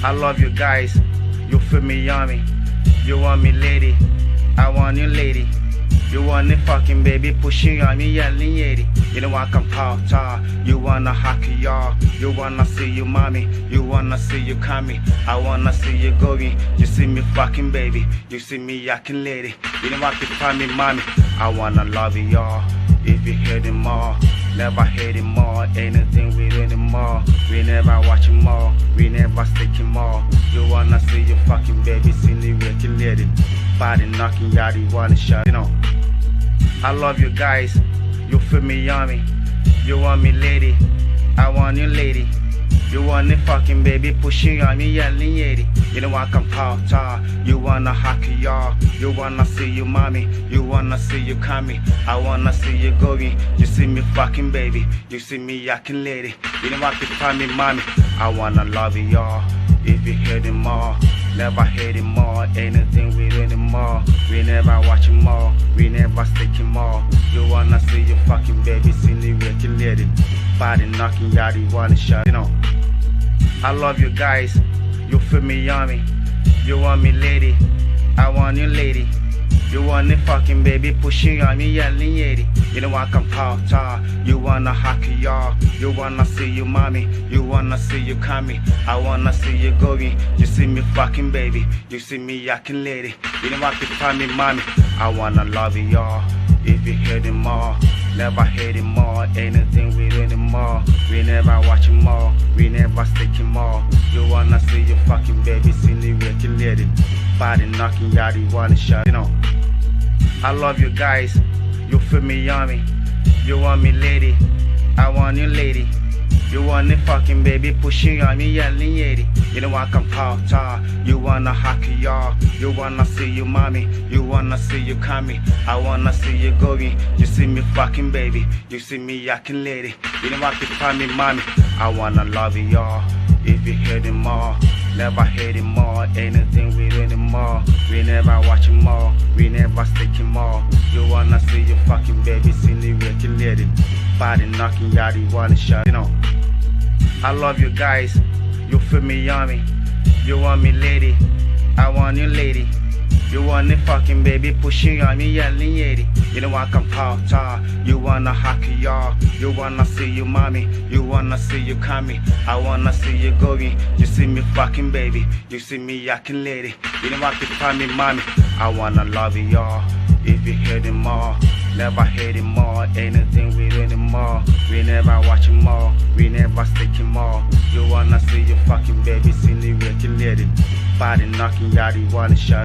I love you guys, you feel me yummy. You want me lady, I want you lady. You want the fucking baby pushing on me yelling yeti. You don't want come pop tar, you wanna hockey y'all. You wanna see you mommy, you wanna see you coming. I wanna see you going, you see me fucking baby. You see me yakking lady, you don't want to find me mommy. I wanna love you y'all, if you hear them all. Never hate him more, anything we do anymore. We never watch him more, we never stick him more. You wanna see your fucking baby, see me waking lady. Body knocking, yaddy, wanna shut it on. I love you guys, you feel me yummy. You want me lady, I want you lady. You want the fucking baby pushing on me yelling yeti. You don't want come pop tar, you wanna hockey y'all. You wanna see you mommy, you wanna see you coming. I wanna see you going, you see me fucking baby. You see me yakking lady, you don't want to find me mommy. I wanna love you y'all, if you hear them all. Never hate him more, anything we do anymore. We never watch him more, we never stick him more. You wanna see your fucking baby, see me waking lady. Body knocking, yaddy, wanna shut it on. I love you guys, you feel me yummy. You want me lady, I want you lady. You want the fucking baby pushing on me yelling yeti. You don't want come pop tar, you wanna hockey y'all. You wanna see you mommy, you wanna see you coming. I wanna see you going, you see me fucking baby. You see me yakking lady, you don't want to find me mommy. I wanna love you y'all, if you hear them all. Never hate him more, anything we do anymore. We never watch him more, we never stick him more. You wanna see your fucking baby, see me waking lady. Body knocking, yaddy, wanna shut it on. I love you guys, you feel me yummy. You want me lady, I want you lady. You want the fucking baby pushing on me yelling yeti. You don't want come pop tar, you wanna hockey y'all. You wanna see you mommy, you wanna see you coming. I wanna see you going, you see me fucking baby. You see me yakking lady, you don't want to find me mommy. I wanna love you y'all, if you hear them all. Never hate him more, anything we do anymore. We never watch him more, we never stick him more. You wanna see your fucking baby, see me waking lady. Body knocking, yaddy, wanna shut it on. I love you guys, you feel me yummy. You want me lady, I want you lady. You want the fucking baby pushing on me yelling yeti. You don't want come pop tar, you wanna hockey y'all. You wanna see you mommy, you wanna see you coming. I wanna see you going, you see me fucking baby. You see me yakking lady, you don't want to find me mommy. I wanna love you y'all, if you hear them all. Never hate him more, anything we do anymore. We never watch him more, we never stick him more. You wanna see your fucking baby, see me waking lady. Body knocking, yaddy, wanna shut